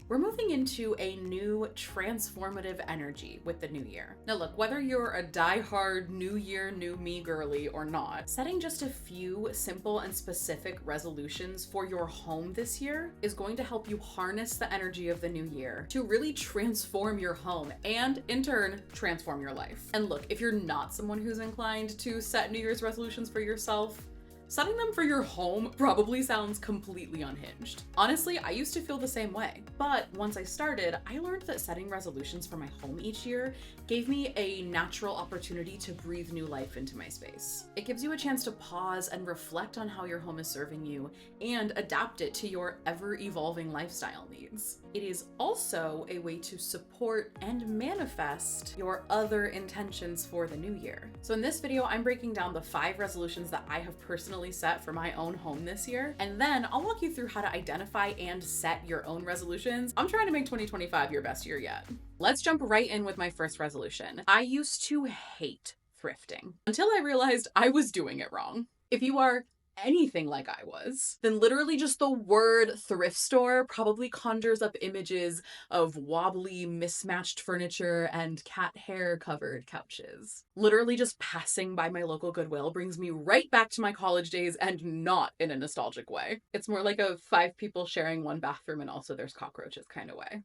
We're moving into a new transformative energy with the new year. Now look, whether you're a die-hard new year, new me girly or not, setting just a few simple and specific resolutions for your home this year is going to help you harness the energy of the new year to really transform your home and in turn, transform your life. And look, if you're not someone who's inclined to set New Year's resolutions for yourself, setting them for your home probably sounds completely unhinged. Honestly, I used to feel the same way. But once I started, I learned that setting resolutions for my home each year gave me a natural opportunity to breathe new life into my space. It gives you a chance to pause and reflect on how your home is serving you and adapt it to your ever-evolving lifestyle needs. It is also a way to support and manifest your other intentions for the new year. So in this video, I'm breaking down the 5 resolutions that I have personally set for my own home this year, and then I'll walk you through how to identify and set your own resolutions. I'm trying to make 2025 your best year yet. Let's jump right in with my first resolution. I used to hate thrifting until I realized I was doing it wrong. If you are anything like I was, then literally just the word thrift store probably conjures up images of wobbly, mismatched furniture and cat hair covered couches. Literally just passing by my local Goodwill brings me right back to my college days, and not in a nostalgic way. It's more like a 5 people sharing one bathroom and also there's cockroaches kind of way.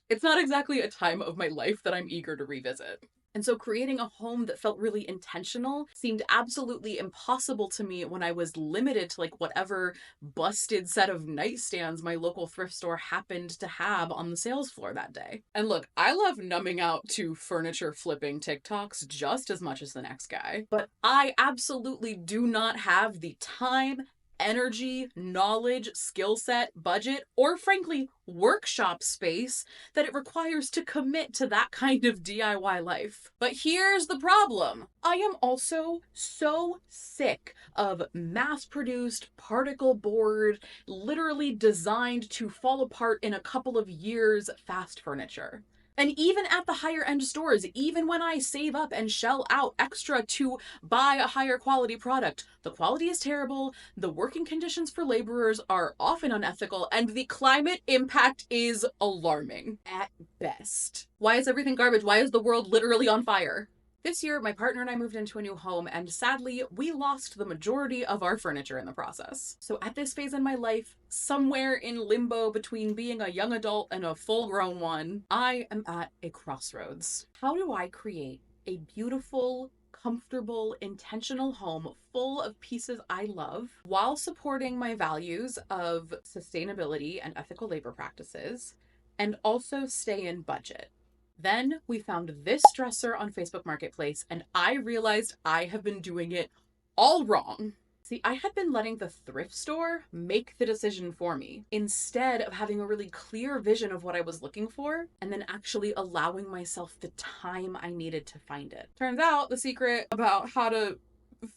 It's not exactly a time of my life that I'm eager to revisit. And so creating a home that felt really intentional seemed absolutely impossible to me when I was limited to like whatever busted set of nightstands my local thrift store happened to have on the sales floor that day. And look, I love numbing out to furniture flipping TikToks just as much as the next guy, but I absolutely do not have the time, energy, knowledge, skill set, budget, or frankly, workshop space that it requires to commit to that kind of DIY life. But here's the problem. I am also so sick of mass-produced, particle board, literally designed to fall apart in a couple of years fast furniture. And even at the higher end stores, even when I save up and shell out extra to buy a higher quality product, the quality is terrible, the working conditions for laborers are often unethical, and the climate impact is alarming at best. Why is everything garbage? Why is the world literally on fire? This year, my partner and I moved into a new home, and sadly, we lost the majority of our furniture in the process. So at this phase in my life, somewhere in limbo between being a young adult and a full-grown one, I am at a crossroads. How do I create a beautiful, comfortable, intentional home full of pieces I love while supporting my values of sustainability and ethical labor practices, and also stay in budget? Then we found this dresser on Facebook Marketplace, and I realized I have been doing it all wrong. See, I had been letting the thrift store make the decision for me instead of having a really clear vision of what I was looking for and then actually allowing myself the time I needed to find it. Turns out the secret about how to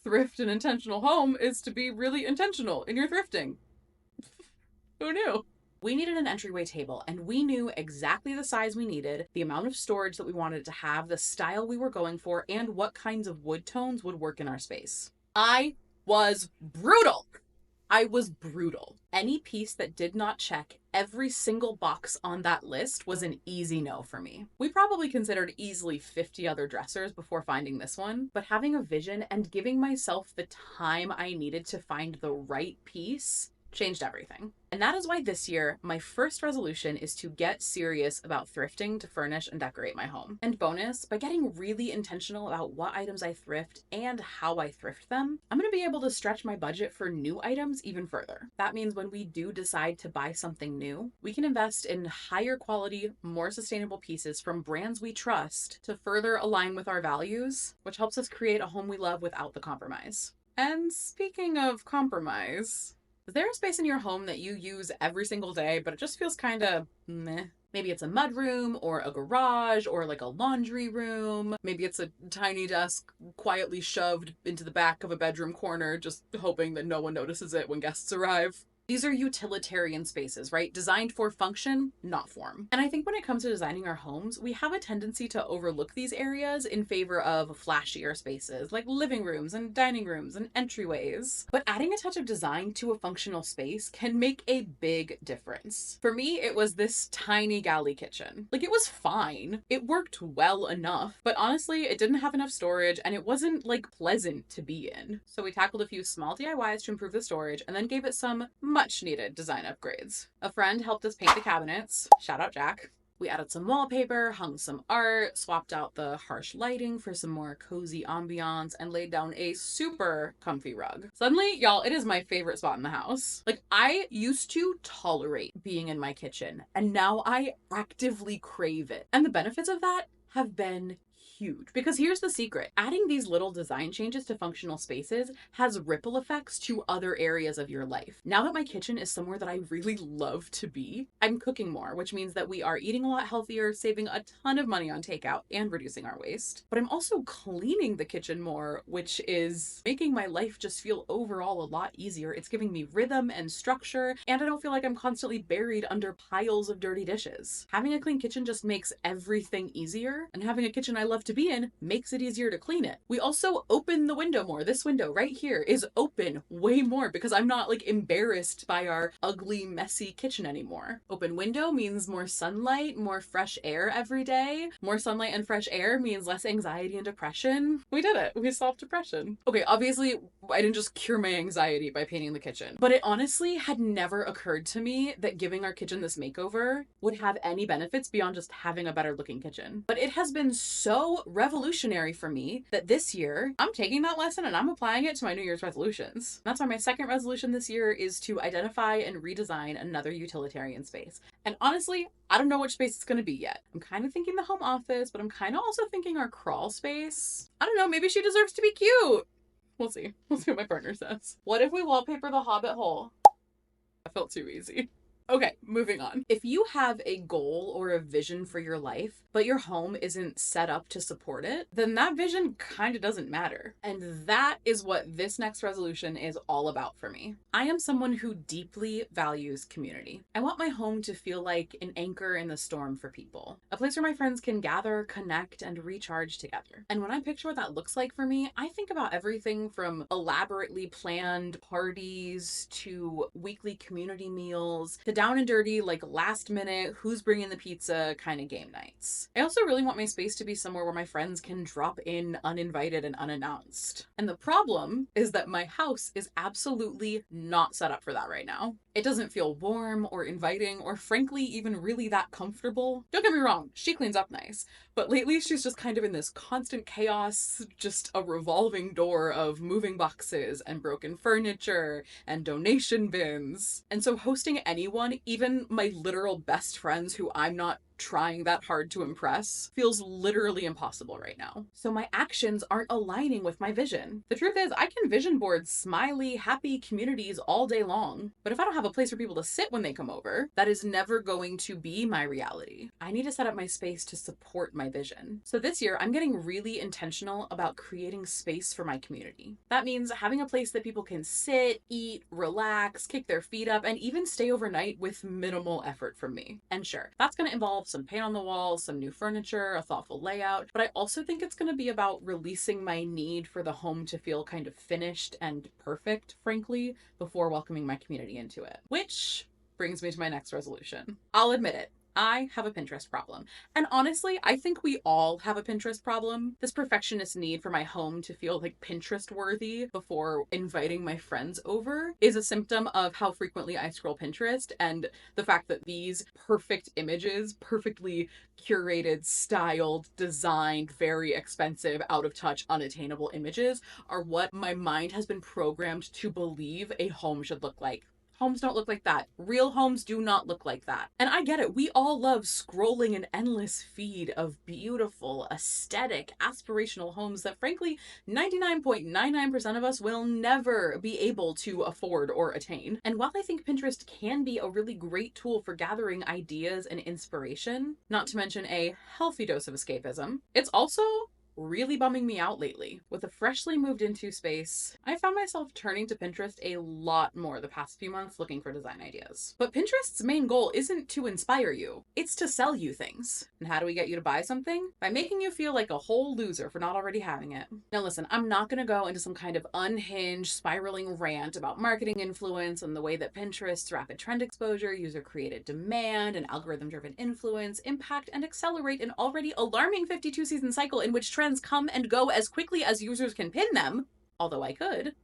thrift an intentional home is to be really intentional in your thrifting. Who knew? We needed an entryway table, and we knew exactly the size we needed, the amount of storage that we wanted to have, the style we were going for, and what kinds of wood tones would work in our space. I was brutal. Any piece that did not check every single box on that list was an easy no for me. We probably considered easily 50 other dressers before finding this one, but having a vision and giving myself the time I needed to find the right piece changed everything. And that is why this year, my first resolution is to get serious about thrifting to furnish and decorate my home. And bonus, by getting really intentional about what items I thrift and how I thrift them, I'm going to be able to stretch my budget for new items even further. That means when we do decide to buy something new, we can invest in higher quality, more sustainable pieces from brands we trust to further align with our values, which helps us create a home we love without the compromise. And speaking of compromise, is there a space in your home that you use every single day, but it just feels kind of meh? Maybe it's a mudroom or a garage or like a laundry room. Maybe it's a tiny desk quietly shoved into the back of a bedroom corner, just hoping that no one notices it when guests arrive. These are utilitarian spaces, right? Designed for function, not form. And I think when it comes to designing our homes, we have a tendency to overlook these areas in favor of flashier spaces like living rooms and dining rooms and entryways. But adding a touch of design to a functional space can make a big difference. For me, it was this tiny galley kitchen. Like, it was fine. It worked well enough, but honestly, it didn't have enough storage and it wasn't like pleasant to be in. So we tackled a few small DIYs to improve the storage and then gave it some much needed design upgrades. A friend helped us paint the cabinets. Shout out Jack. We added some wallpaper, hung some art, swapped out the harsh lighting for some more cozy ambiance, and laid down a super comfy rug. Suddenly, y'all, it is my favorite spot in the house. Like, I used to tolerate being in my kitchen, and now I actively crave it. And the benefits of that have been huge. Because here's the secret. Adding these little design changes to functional spaces has ripple effects to other areas of your life. Now that my kitchen is somewhere that I really love to be, I'm cooking more, which means that we are eating a lot healthier, saving a ton of money on takeout, and reducing our waste. But I'm also cleaning the kitchen more, which is making my life just feel overall a lot easier. It's giving me rhythm and structure, and I don't feel like I'm constantly buried under piles of dirty dishes. Having a clean kitchen just makes everything easier, and having a kitchen I love to be in makes it easier to clean it. We also open the window more. This window right here is open way more because I'm not like embarrassed by our ugly, messy kitchen anymore. Open window means more sunlight, more fresh air every day. More sunlight and fresh air means less anxiety and depression. We did it. We solved depression. Okay, obviously I didn't just cure my anxiety by painting the kitchen, but it honestly had never occurred to me that giving our kitchen this makeover would have any benefits beyond just having a better looking kitchen. But it has been so revolutionary for me that this year I'm taking that lesson and I'm applying it to my New Year's resolutions. That's why my second resolution this year is to identify and redesign another utilitarian space. And honestly, I don't know which space it's going to be yet. I'm kind of thinking the home office, but I'm kind of also thinking our crawl space. I don't know, maybe she deserves to be cute. We'll see. We'll see what my partner says. What if we wallpaper the Hobbit hole? That felt too easy. Okay, moving on. If you have a goal or a vision for your life, but your home isn't set up to support it, then that vision kind of doesn't matter. And that is what this next resolution is all about for me. I am someone who deeply values community. I want my home to feel like an anchor in the storm for people, a place where my friends can gather, connect, and recharge together. And when I picture what that looks like for me, I think about everything from elaborately planned parties to weekly community meals to down and dirty, like last minute, who's bringing the pizza kind of game nights. I also really want my space to be somewhere where my friends can drop in uninvited and unannounced. And the problem is that my house is absolutely not set up for that right now. It doesn't feel warm or inviting or frankly even really that comfortable. Don't get me wrong, she cleans up nice, but lately she's just kind of in this constant chaos, just a revolving door of moving boxes and broken furniture and donation bins. And so hosting anyone, even my literal best friends who I'm not trying that hard to impress, feels literally impossible right now. So my actions aren't aligning with my vision. The truth is, I can vision board smiley, happy communities all day long, but if I don't have a place for people to sit when they come over, that is never going to be my reality. I need to set up my space to support my vision. So this year, I'm getting really intentional about creating space for my community. That means having a place that people can sit, eat, relax, kick their feet up, and even stay overnight with minimal effort from me. And sure, that's going to involve some paint on the walls, some new furniture, a thoughtful layout, but I also think it's going to be about releasing my need for the home to feel kind of finished and perfect, frankly, before welcoming my community into it. Which brings me to my next resolution. I'll admit it. I have a Pinterest problem. And honestly, I think we all have a Pinterest problem. This perfectionist need for my home to feel like Pinterest worthy before inviting my friends over is a symptom of how frequently I scroll Pinterest and the fact that these perfect images, perfectly curated, styled, designed, very expensive, out of touch, unattainable images are what my mind has been programmed to believe a home should look like. Homes don't look like that. Real homes do not look like that. And I get it. We all love scrolling an endless feed of beautiful, aesthetic, aspirational homes that frankly, 99.99% of us will never be able to afford or attain. And while I think Pinterest can be a really great tool for gathering ideas and inspiration, not to mention a healthy dose of escapism, it's also really bumming me out lately. With a freshly moved into space, I found myself turning to Pinterest a lot more the past few months looking for design ideas. But Pinterest's main goal isn't to inspire you, it's to sell you things. And how do we get you to buy something? By making you feel like a whole loser for not already having it. Now listen, I'm not gonna go into some kind of unhinged, spiraling rant about marketing influence and the way that Pinterest's rapid trend exposure, user-created demand, and algorithm-driven influence impact and accelerate an already alarming 52-season cycle in which trends come and go as quickly as users can pin them, although I could.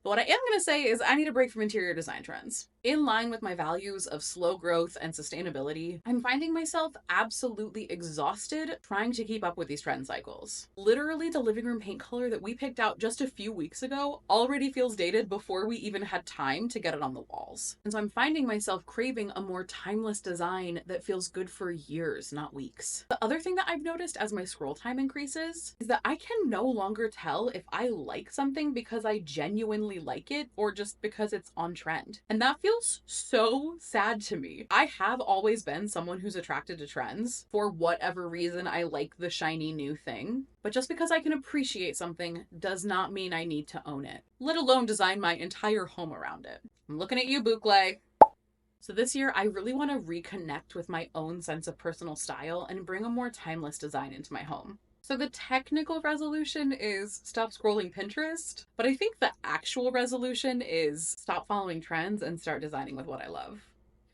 But what I am going to say is I need a break from interior design trends. In line with my values of slow growth and sustainability, I'm finding myself absolutely exhausted trying to keep up with these trend cycles. Literally, the living room paint color that we picked out just a few weeks ago already feels dated before we even had time to get it on the walls. And so I'm finding myself craving a more timeless design that feels good for years, not weeks. The other thing that I've noticed as my scroll time increases is that I can no longer tell if I like something because I genuinely like it or just because it's on trend. And that feels so sad to me. I have always been someone who's attracted to trends. For whatever reason, I like the shiny new thing. But just because I can appreciate something does not mean I need to own it, let alone design my entire home around it. I'm looking at you, Boucle. So this year, I really want to reconnect with my own sense of personal style and bring a more timeless design into my home. So the technical resolution is stop scrolling Pinterest, but I think the actual resolution is stop following trends and start designing with what I love.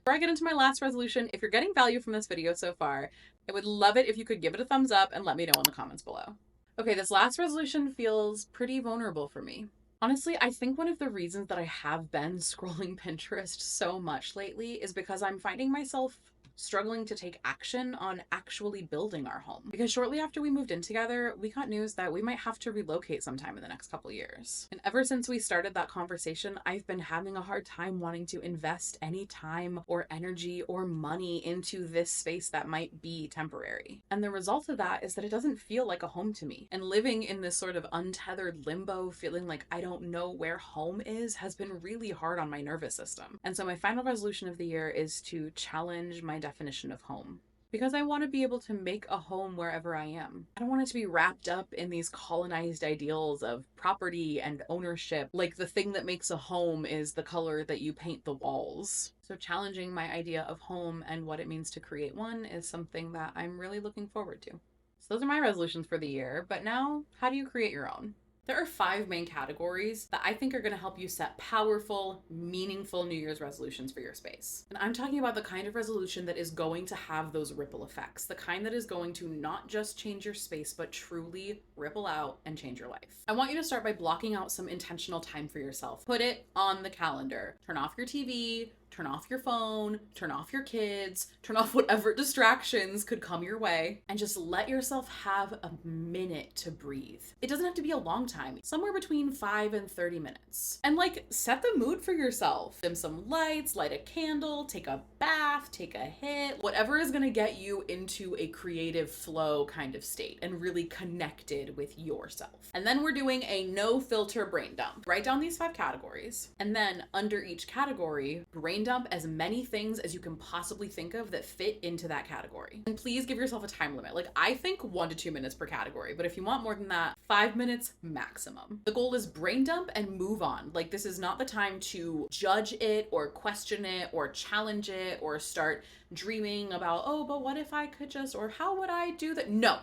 Before I get into my last resolution, if you're getting value from this video so far, I would love it if you could give it a thumbs up and let me know in the comments below. Okay, this last resolution feels pretty vulnerable for me. Honestly, I think one of the reasons that I have been scrolling Pinterest so much lately is because I'm finding myself struggling to take action on actually building our home. Because shortly after we moved in together, we got news that we might have to relocate sometime in the next couple years. And ever since we started that conversation, I've been having a hard time wanting to invest any time or energy or money into this space that might be temporary. And the result of that is that it doesn't feel like a home to me. And living in this sort of untethered limbo, feeling like I don't know where home is, has been really hard on my nervous system. And so my final resolution of the year is to challenge my definition of home. Because I want to be able to make a home wherever I am. I don't want it to be wrapped up in these colonized ideals of property and ownership, like the thing that makes a home is the color that you paint the walls. So challenging my idea of home and what it means to create one is something that I'm really looking forward to. So those are my resolutions for the year, but now, how do you create your own? There are 5 main categories that I think are going to help you set powerful, meaningful New Year's resolutions for your space. And I'm talking about the kind of resolution that is going to have those ripple effects, the kind that is going to not just change your space, but truly ripple out and change your life. I want you to start by blocking out some intentional time for yourself. Put it on the calendar. Turn off your TV, turn off your phone, turn off your kids, turn off whatever distractions could come your way, and just let yourself have a minute to breathe. It doesn't have to be a long time, somewhere between 5 and 30 minutes. And set the mood for yourself. Dim some lights, light a candle, take a bath, take a hit, whatever is gonna get you into a creative flow kind of state and really connected with yourself. And then we're doing a no filter brain dump. Write down these 5 categories, and then under each category, brain dump as many things as you can possibly think of that fit into that category. And please give yourself a time limit. I think 1 to 2 minutes per category, but if you want more than that, 5 minutes maximum. The goal is brain dump and move on. This is not the time to judge it or question it or challenge it or start dreaming about, oh, but what if I could just, or how would I do that? No.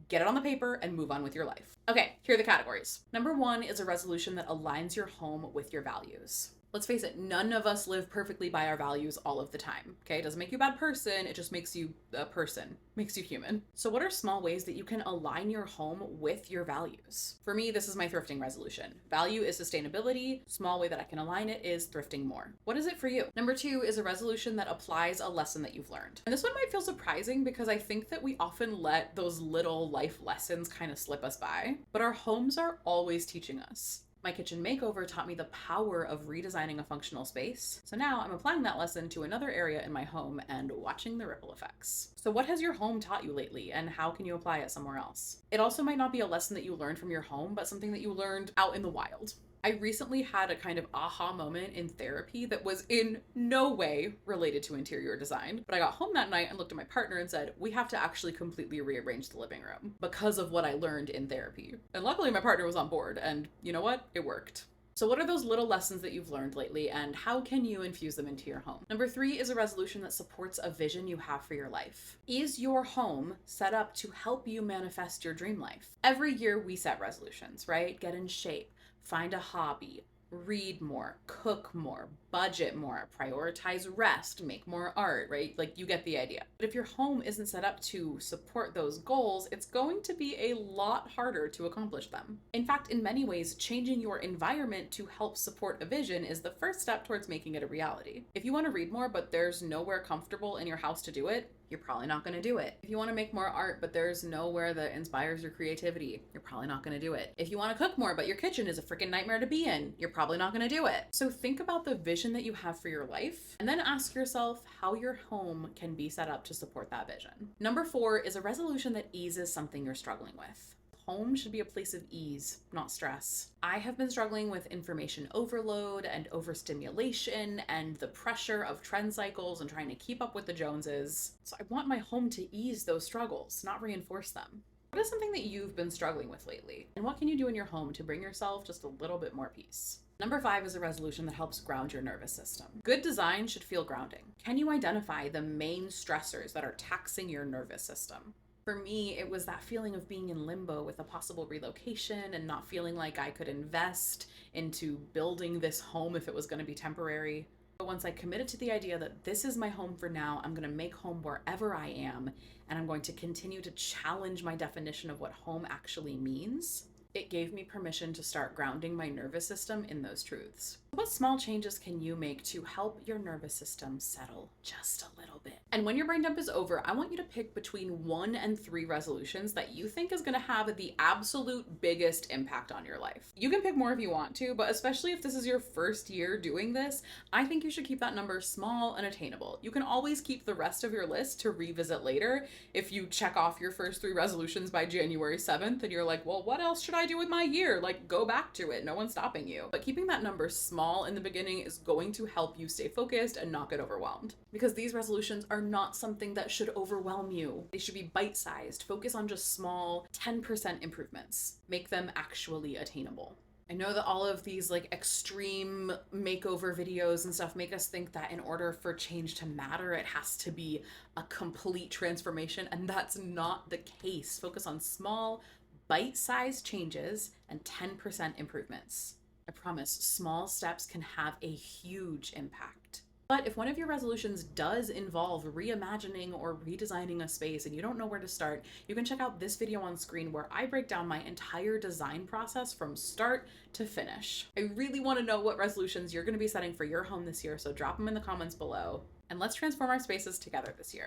Get it on the paper and move on with your life. Okay, here are the categories. Number 1 is a resolution that aligns your home with your values. Let's face it, none of us live perfectly by our values all of the time, okay? It doesn't make you a bad person, it just makes you a person, makes you human. So what are small ways that you can align your home with your values? For me, this is my thrifting resolution. Value is sustainability. Small way that I can align it is thrifting more. What is it for you? Number 2 is a resolution that applies a lesson that you've learned. And this one might feel surprising because I think that we often let those little life lessons kind of slip us by, but our homes are always teaching us. My kitchen makeover taught me the power of redesigning a functional space. So now I'm applying that lesson to another area in my home and watching the ripple effects. So what has your home taught you lately, and how can you apply it somewhere else? It also might not be a lesson that you learned from your home, but something that you learned out in the wild. I recently had a kind of aha moment in therapy that was in no way related to interior design. But I got home that night and looked at my partner and said, we have to actually completely rearrange the living room because of what I learned in therapy. And luckily, my partner was on board, and you know what? It worked. So what are those little lessons that you've learned lately, and how can you infuse them into your home? Number 3 is a resolution that supports a vision you have for your life. Is your home set up to help you manifest your dream life? Every year we set resolutions, right? Get in shape, find a hobby, read more, cook more, budget more, prioritize rest, make more art, right? Like, you get the idea. But if your home isn't set up to support those goals, it's going to be a lot harder to accomplish them. In fact, in many ways, changing your environment to help support a vision is the first step towards making it a reality. If you want to read more, but there's nowhere comfortable in your house to do it, you're probably not going to do it. If you want to make more art, but there's nowhere that inspires your creativity, you're probably not going to do it. If you want to cook more, but your kitchen is a freaking nightmare to be in, you're probably not going to do it. So think about the vision that you have for your life, and then ask yourself how your home can be set up to support that vision. Number 4 is a resolution that eases something you're struggling with. Home should be a place of ease, not stress. I have been struggling with information overload and overstimulation and the pressure of trend cycles and trying to keep up with the Joneses. So I want my home to ease those struggles, not reinforce them. What is something that you've been struggling with lately? And what can you do in your home to bring yourself just a little bit more peace? Number 5 is a resolution that helps ground your nervous system. Good design should feel grounding. Can you identify the main stressors that are taxing your nervous system? For me, it was that feeling of being in limbo with a possible relocation and not feeling like I could invest into building this home if it was going to be temporary. But once I committed to the idea that this is my home for now, I'm going to make home wherever I am, and I'm going to continue to challenge my definition of what home actually means, it gave me permission to start grounding my nervous system in those truths. What small changes can you make to help your nervous system settle just a little bit? And when your brain dump is over, I want you to pick between 1 and 3 resolutions that you think is going to have the absolute biggest impact on your life. You can pick more if you want to, but especially if this is your first year doing this, I think you should keep that number small and attainable. You can always keep the rest of your list to revisit later. If you check off your first 3 resolutions by January 7th and you're like, well, what else should I do with my year? Like, go back to it. No one's stopping you. But keeping that number small in the beginning is going to help you stay focused and not get overwhelmed. Because these resolutions are not something that should overwhelm you. They should be bite-sized. Focus on just small 10% improvements. Make them actually attainable. I know that all of these like extreme makeover videos and stuff make us think that in order for change to matter, it has to be a complete transformation, and that's not the case. Focus on small, bite-sized changes and 10% improvements. I promise, small steps can have a huge impact. But if one of your resolutions does involve reimagining or redesigning a space and you don't know where to start, you can check out this video on screen where I break down my entire design process from start to finish. I really want to know what resolutions you're going to be setting for your home this year, so drop them in the comments below, and let's transform our spaces together this year.